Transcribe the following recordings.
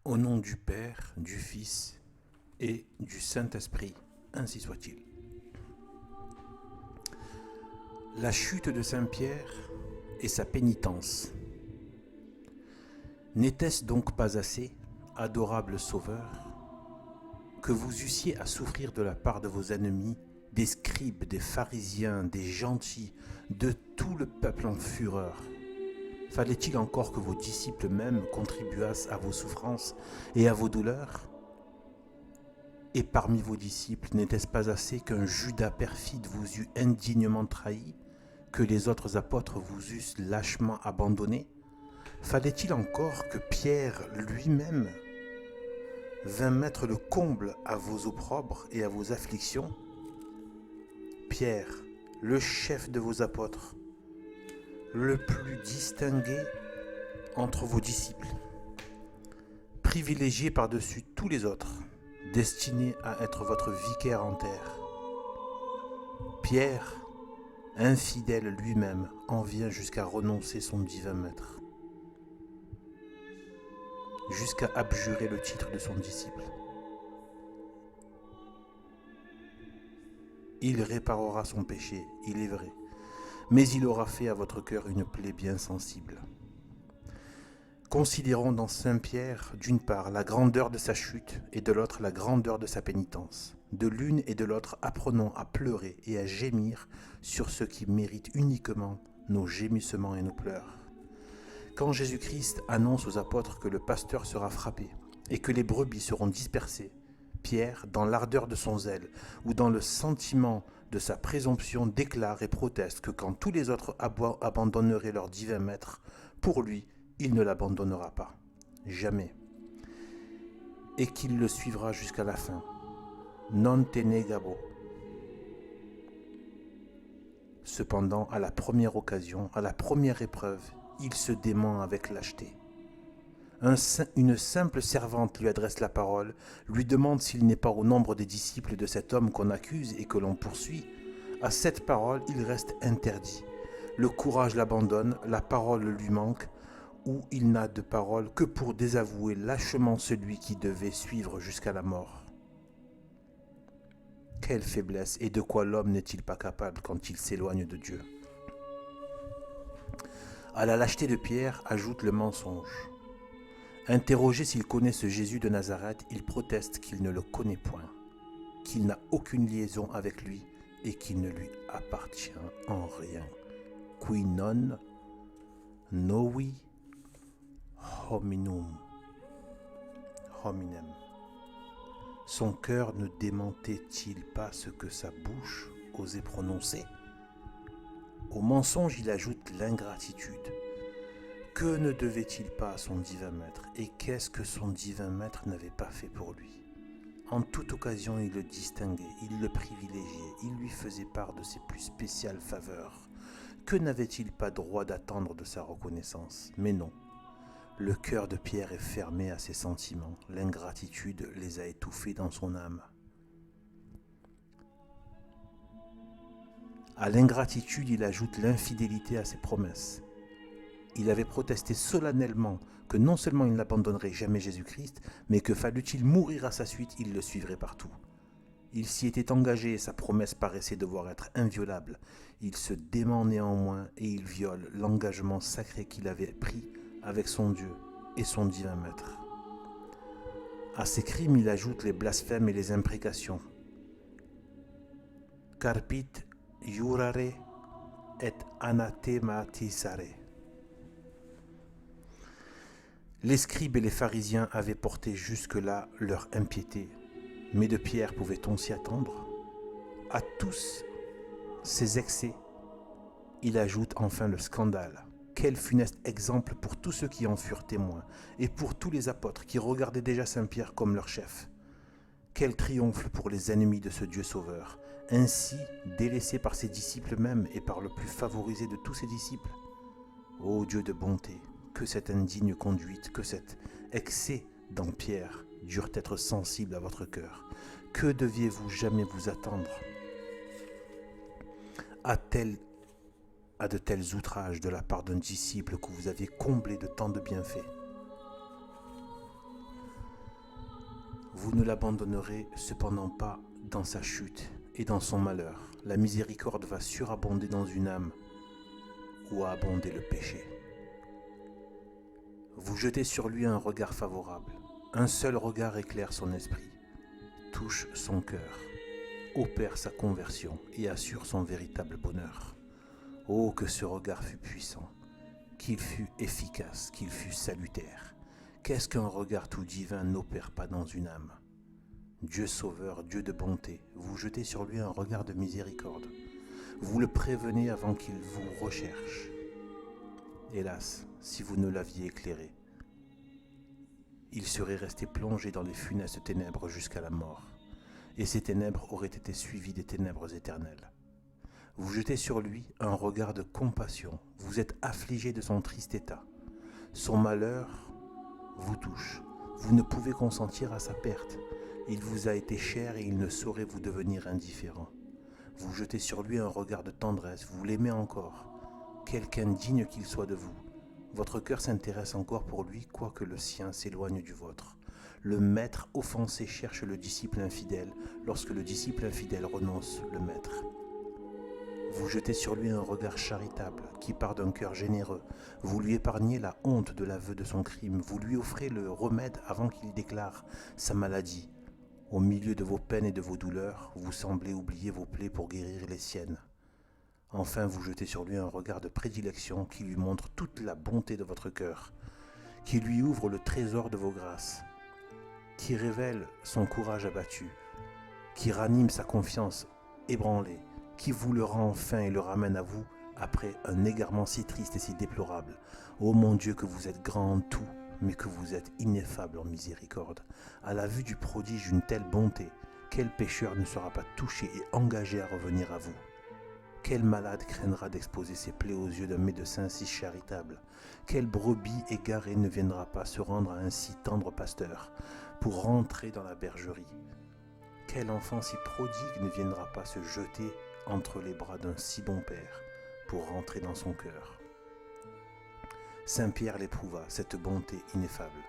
Au nom du Père, du Fils et du Saint-Esprit, ainsi soit-il. La chute de Saint Pierre et sa pénitence. N'était-ce donc pas assez, adorable Sauveur, que vous eussiez à souffrir de la part de vos ennemis, des scribes, des pharisiens, des gentils, de tout le peuple en fureur? Fallait-il encore que vos disciples même contribuassent à vos souffrances et à vos douleurs? Et parmi vos disciples, n'était-ce pas assez qu'un Judas perfide vous eût indignement trahi, que les autres apôtres vous eussent lâchement abandonné? Fallait-il encore que Pierre lui-même vînt mettre le comble à vos opprobres et à vos afflictions? Pierre, le chef de vos apôtres, le plus distingué entre vos disciples, privilégié par-dessus tous les autres, destiné à être votre vicaire en terre. Pierre, infidèle lui-même, en vient jusqu'à renoncer son divin maître, jusqu'à abjurer le titre de son disciple. Il réparera son péché, il est vrai, mais il aura fait à votre cœur une plaie bien sensible. Considérons dans Saint Pierre, d'une part, la grandeur de sa chute et de l'autre, la grandeur de sa pénitence. De l'une et de l'autre, apprenons à pleurer et à gémir sur ce qui mérite uniquement nos gémissements et nos pleurs. Quand Jésus-Christ annonce aux apôtres que le pasteur sera frappé et que les brebis seront dispersées, Pierre, dans l'ardeur de son zèle ou dans le sentiment de sa présomption, déclare et proteste que quand tous les autres abandonneraient leur divin maître, pour lui, il ne l'abandonnera pas. Jamais. Et qu'il le suivra jusqu'à la fin. Non te negabo. Cependant, à la première occasion, à la première épreuve, il se dément avec lâcheté. Une simple servante lui adresse la parole, lui demande s'il n'est pas au nombre des disciples de cet homme qu'on accuse et que l'on poursuit. À cette parole, il reste interdit. Le courage l'abandonne, la parole lui manque, ou il n'a de parole que pour désavouer lâchement celui qui devait suivre jusqu'à la mort. Quelle faiblesse, et de quoi l'homme n'est-il pas capable quand il s'éloigne de Dieu? À la lâcheté de Pierre ajoute le mensonge. Interrogé s'il connaît ce Jésus de Nazareth, il proteste qu'il ne le connaît point, qu'il n'a aucune liaison avec lui et qu'il ne lui appartient en rien. Qui non novi hominum hominem. Son cœur ne démentait-il pas ce que sa bouche osait prononcer? Au mensonge, il ajoute l'ingratitude. Que ne devait-il pas à son divin maître? Et qu'est-ce que son divin maître n'avait pas fait pour lui? En toute occasion, il le distinguait, il le privilégiait, il lui faisait part de ses plus spéciales faveurs. Que n'avait-il pas droit d'attendre de sa reconnaissance? Mais non. Le cœur de Pierre est fermé à ses sentiments. L'ingratitude les a étouffés dans son âme. À l'ingratitude, il ajoute l'infidélité à ses promesses. Il avait protesté solennellement que non seulement il n'abandonnerait jamais Jésus-Christ, mais que fallût-il mourir à sa suite, il le suivrait partout. Il s'y était engagé et sa promesse paraissait devoir être inviolable. Il se dément néanmoins et il viole l'engagement sacré qu'il avait pris avec son Dieu et son divin maître. À ces crimes, il ajoute les blasphèmes et les imprécations. Carpit jurare et anathematisare. Les scribes et les pharisiens avaient porté jusque-là leur impiété, mais de Pierre pouvait-on s'y attendre? À tous ces excès, il ajoute enfin le scandale. Quel funeste exemple pour tous ceux qui en furent témoins, et pour tous les apôtres qui regardaient déjà Saint-Pierre comme leur chef. Quel triomphe pour les ennemis de ce Dieu sauveur, ainsi délaissé par ses disciples même et par le plus favorisé de tous ses disciples. Ô Dieu de bonté, que cette indigne conduite, que cet excès dans Pierre durent être sensibles à votre cœur. Que deviez-vous jamais vous attendre à de tels outrages de la part d'un disciple que vous aviez comblé de tant de bienfaits? Vous ne l'abandonnerez cependant pas dans sa chute et dans son malheur. La miséricorde va surabonder dans une âme où a abondé le péché. Vous jetez sur lui un regard favorable. Un seul regard éclaire son esprit, touche son cœur, opère sa conversion et assure son véritable bonheur. Oh, que ce regard fut puissant, qu'il fut efficace, qu'il fut salutaire. Qu'est-ce qu'un regard tout divin n'opère pas dans une âme? Dieu sauveur, Dieu de bonté, vous jetez sur lui un regard de miséricorde. Vous le prévenez avant qu'il vous recherche. Hélas, si vous ne l'aviez éclairé, il serait resté plongé dans les funestes ténèbres jusqu'à la mort, et ces ténèbres auraient été suivies des ténèbres éternelles. Vous jetez sur lui un regard de compassion, vous êtes affligé de son triste état. Son malheur vous touche, vous ne pouvez consentir à sa perte. Il vous a été cher et il ne saurait vous devenir indifférent. Vous jetez sur lui un regard de tendresse, vous l'aimez encore, quelque indigne qu'il soit de vous. Votre cœur s'intéresse encore pour lui, quoique le sien s'éloigne du vôtre. Le maître offensé cherche le disciple infidèle, lorsque le disciple infidèle renonce le maître. Vous jetez sur lui un regard charitable, qui part d'un cœur généreux. Vous lui épargnez la honte de l'aveu de son crime. Vous lui offrez le remède avant qu'il déclare sa maladie. Au milieu de vos peines et de vos douleurs, vous semblez oublier vos plaies pour guérir les siennes. Enfin, vous jetez sur lui un regard de prédilection qui lui montre toute la bonté de votre cœur, qui lui ouvre le trésor de vos grâces, qui révèle son courage abattu, qui ranime sa confiance ébranlée, qui vous le rend enfin et le ramène à vous après un égarement si triste et si déplorable. Ô mon Dieu, que vous êtes grand en tout, mais que vous êtes ineffable en miséricorde. À la vue du prodige d'une telle bonté, quel pécheur ne sera pas touché et engagé à revenir à vous? Quel malade craindra d'exposer ses plaies aux yeux d'un médecin si charitable? Quelle brebis égarée ne viendra pas se rendre à un si tendre pasteur pour rentrer dans la bergerie? Quel enfant si prodigue ne viendra pas se jeter entre les bras d'un si bon père pour rentrer dans son cœur? Saint Pierre l'éprouva, cette bonté ineffable,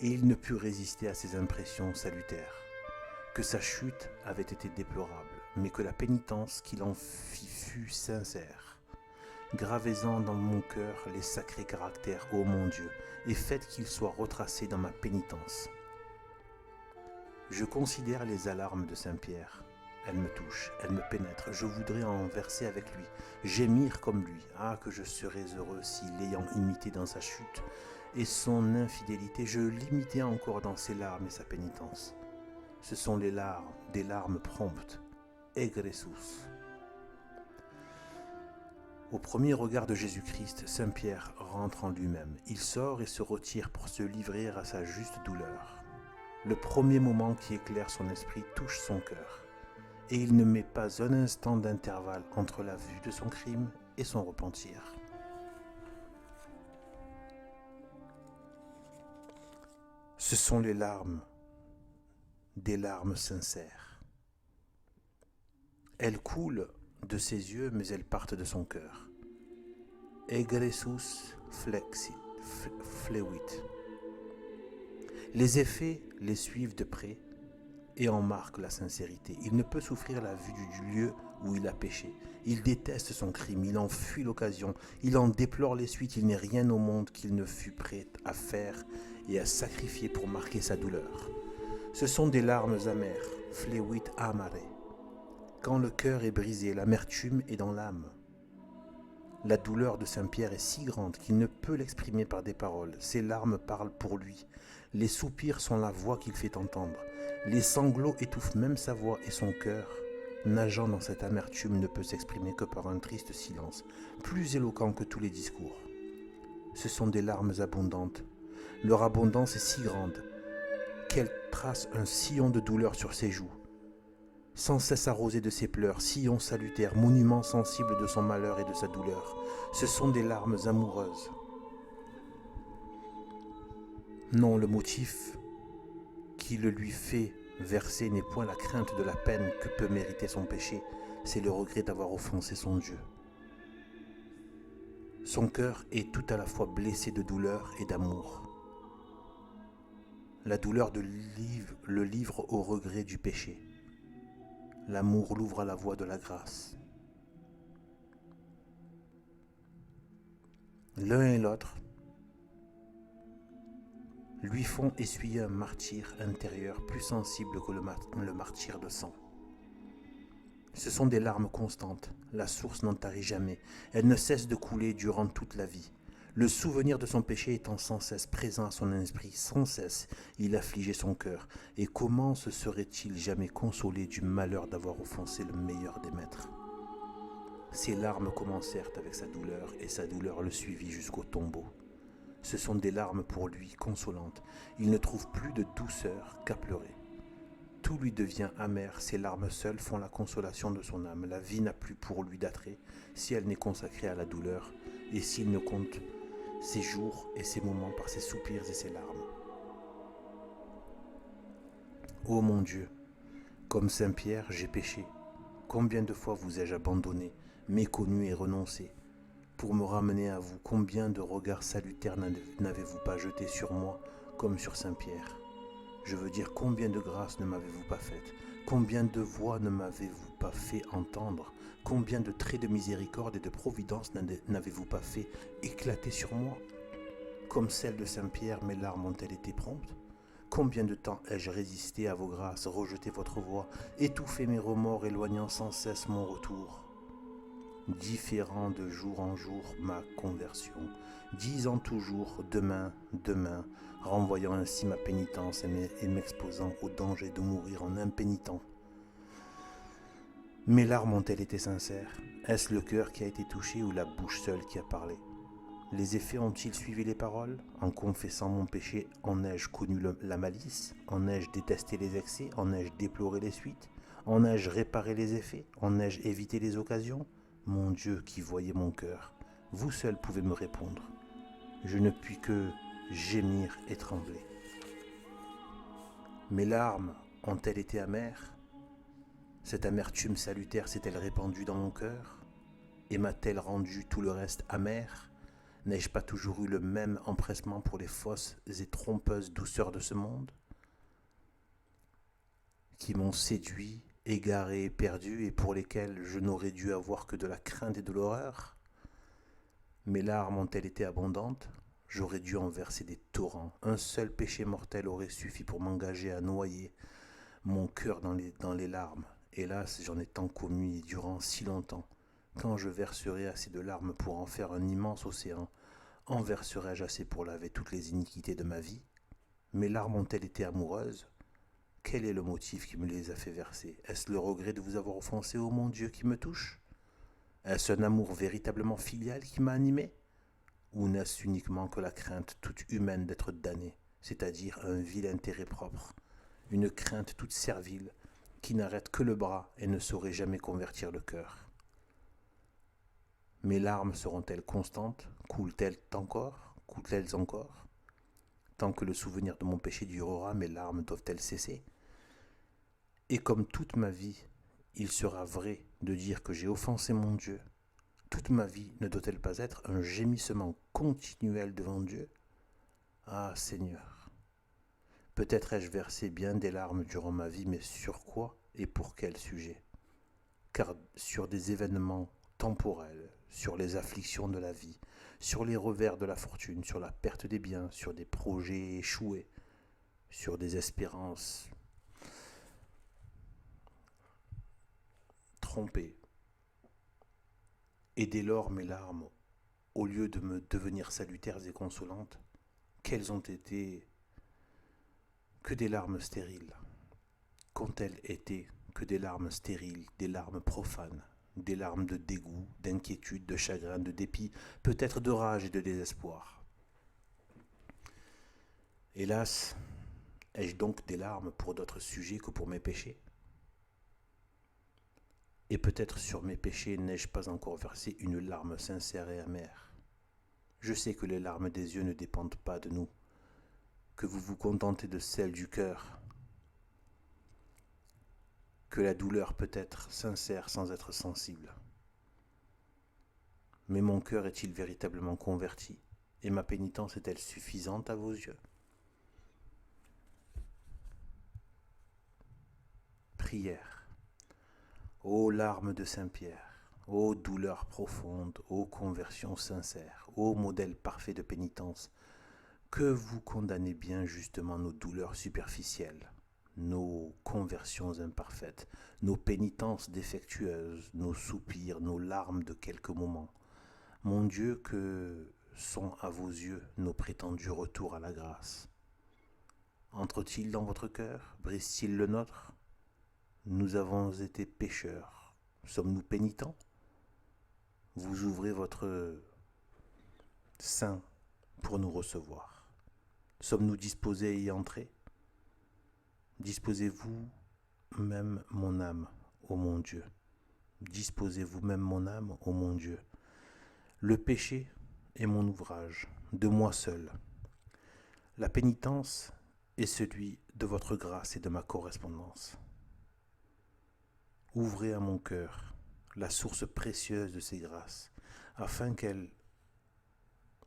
et il ne put résister à ses impressions salutaires, que sa chute avait été déplorable, mais que la pénitence qu'il en fit fut sincère. Gravez-en dans mon cœur les sacrés caractères, ô mon Dieu, et faites qu'ils soient retracés dans ma pénitence. Je considère les alarmes de Saint Pierre. Elles me touchent, elles me pénètrent, je voudrais en verser avec lui, gémir comme lui. Ah, que je serais heureux si, l'ayant imité dans sa chute et son infidélité, je l'imitais encore dans ses larmes et sa pénitence. Ce sont les larmes, des larmes promptes. Egresus. Au premier regard de Jésus-Christ, Saint Pierre rentre en lui-même. Il sort et se retire pour se livrer à sa juste douleur. Le premier moment qui éclaire son esprit touche son cœur. Et il ne met pas un instant d'intervalle entre la vue de son crime et son repentir. Ce sont les larmes, des larmes sincères. Elles coulent de ses yeux, mais elles partent de son cœur. Egresus flevit. Les effets les suivent de près et en marque la sincérité. Il ne peut souffrir la vue du lieu où il a péché. Il déteste son crime, il en fuit l'occasion, il en déplore les suites. Il n'est rien au monde qu'il ne fût prêt à faire et à sacrifier pour marquer sa douleur. Ce sont des larmes amères, flevit amare. Quand le cœur est brisé, l'amertume est dans l'âme. La douleur de Saint Pierre est si grande qu'il ne peut l'exprimer par des paroles. Ses larmes parlent pour lui. Les soupirs sont la voix qu'il fait entendre. Les sanglots étouffent même sa voix et son cœur, nageant dans cette amertume, ne peut s'exprimer que par un triste silence, plus éloquent que tous les discours. Ce sont des larmes abondantes. Leur abondance est si grande qu'elle trace un sillon de douleur sur ses joues. Sans cesse arrosé de ses pleurs, sillon salutaire, monument sensible de son malheur et de sa douleur. Ce sont des larmes amoureuses. Non, le motif qui le lui fait verser n'est point la crainte de la peine que peut mériter son péché, c'est le regret d'avoir offensé son Dieu. Son cœur est tout à la fois blessé de douleur et d'amour. La douleur le livre au regret du péché. L'amour l'ouvre à la voie de la grâce. L'un et l'autre lui font essuyer un martyre intérieur plus sensible que le martyre de sang. Ce sont des larmes constantes, la source n'en tarit jamais, elle ne cesse de couler durant toute la vie. Le souvenir de son péché étant sans cesse présent à son esprit, sans cesse il affligeait son cœur. Et comment se serait-il jamais consolé du malheur d'avoir offensé le meilleur des maîtres? Ses larmes commencèrent avec sa douleur, et sa douleur le suivit jusqu'au tombeau. Ce sont des larmes pour lui consolantes. Il ne trouve plus de douceur qu'à pleurer. Tout lui devient amer, ses larmes seules font la consolation de son âme. La vie n'a plus pour lui d'attrait si elle n'est consacrée à la douleur, et s'il ne compte ses jours et ses moments par ses soupirs et ses larmes. Ô mon Dieu, comme Saint Pierre, j'ai péché. Combien de fois vous ai-je abandonné, méconnu et renoncé? Pour me ramener à vous, combien de regards salutaires n'avez-vous pas jetés sur moi comme sur Saint Pierre? Je veux dire, combien de grâces ne m'avez-vous pas faites? Combien de voix ne m'avez-vous pas fait entendre? Combien de traits de miséricorde et de providence n'avez-vous pas fait éclater sur moi? Comme celle de Saint Pierre, mes larmes ont-elles été promptes? Combien de temps ai-je résisté à vos grâces, rejeté votre voix, étouffé mes remords, éloignant sans cesse mon retour? Différant de jour en jour ma conversion, disant toujours demain, demain, renvoyant ainsi ma pénitence et m'exposant au danger de mourir en impénitent. Mes larmes ont-elles été sincères? Est-ce le cœur qui a été touché ou la bouche seule qui a parlé? Les effets ont-ils suivi les paroles? En confessant mon péché, en ai-je connu la malice? En ai-je détesté les excès? En ai-je déploré les suites? En ai-je réparé les effets? En ai-je évité les occasions? Mon Dieu qui voyez mon cœur, vous seul pouvez me répondre. Je ne puis que gémir et trembler. Mes larmes ont-elles été amères? Cette amertume salutaire s'est-elle répandue dans mon cœur? Et m'a-t-elle rendu tout le reste amer? N'ai-je pas toujours eu le même empressement pour les fausses et trompeuses douceurs de ce monde, qui m'ont séduit, égaré et perdu, et pour lesquelles je n'aurais dû avoir que de la crainte et de l'horreur? Mes larmes ont-elles été abondantes? J'aurais dû en verser des torrents. Un seul péché mortel aurait suffi pour m'engager à noyer mon cœur dans les larmes. Hélas, j'en ai tant commis durant si longtemps. Quand je verserai assez de larmes pour en faire un immense océan, en verserai-je assez pour laver toutes les iniquités de ma vie? Mes larmes ont-elles été amoureuses? Quel est le motif qui me les a fait verser? Est-ce le regret de vous avoir offensé, ô mon Dieu, qui me touche? Est-ce un amour véritablement filial qui m'a animé? Ou n'est-ce uniquement que la crainte toute humaine d'être damné, c'est-à-dire un vil intérêt propre, une crainte toute servile, qui n'arrête que le bras et ne saurait jamais convertir le cœur? Mes larmes seront-elles constantes? Coulent-elles encore? Tant que le souvenir de mon péché durera, mes larmes doivent-elles cesser? Et comme toute ma vie, il sera vrai de dire que j'ai offensé mon Dieu, toute ma vie ne doit-elle pas être un gémissement continuel devant Dieu? Ah Seigneur, peut-être ai-je versé bien des larmes durant ma vie, mais sur quoi et pour quel sujet? Car sur des événements temporels, sur les afflictions de la vie, sur les revers de la fortune, sur la perte des biens, sur des projets échoués, sur des espérances trompées. Et dès lors mes larmes, au lieu de me devenir salutaires et consolantes, quelles ont été que des larmes stériles? Qu'ont-elles été que des larmes stériles, des larmes profanes, des larmes de dégoût, d'inquiétude, de chagrin, de dépit, peut-être de rage et de désespoir? Hélas, ai-je donc des larmes pour d'autres sujets que pour mes péchés? Et peut-être sur mes péchés n'ai-je pas encore versé une larme sincère et amère? Je sais que les larmes des yeux ne dépendent pas de nous, que vous vous contentez de celles du cœur, que la douleur peut être sincère sans être sensible. Mais mon cœur est-il véritablement converti, et ma pénitence est-elle suffisante à vos yeux? Prière. Ô larmes de Saint-Pierre, ô douleur profonde, ô conversion sincère, ô modèle parfait de pénitence, que vous condamnez bien justement nos douleurs superficielles, nos conversions imparfaites, nos pénitences défectueuses, nos soupirs, nos larmes de quelques moments. Mon Dieu, que sont à vos yeux nos prétendus retours à la grâce? Entre-t-il dans votre cœur? Brise-t-il le nôtre? Nous avons été pécheurs. Sommes-nous pénitents? Vous ouvrez votre sein pour nous recevoir. Sommes-nous disposés à y entrer? Disposez-vous même mon âme, ô mon Dieu. Disposez-vous même mon âme, ô mon Dieu. Le péché est mon ouvrage, de moi seul. La pénitence est celui de votre grâce et de ma correspondance. Ouvrez à mon cœur la source précieuse de ces grâces, afin qu'elle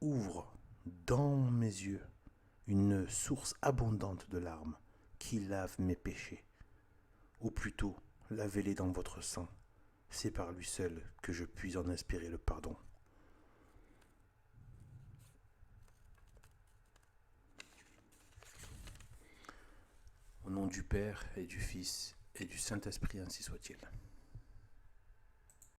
ouvre dans mes yeux une source abondante de larmes qui lave mes péchés. Ou plutôt, lavez-les dans votre sang. C'est par lui seul que je puis en inspirer le pardon. Au nom du Père et du Fils et du Saint-Esprit, ainsi soit-il.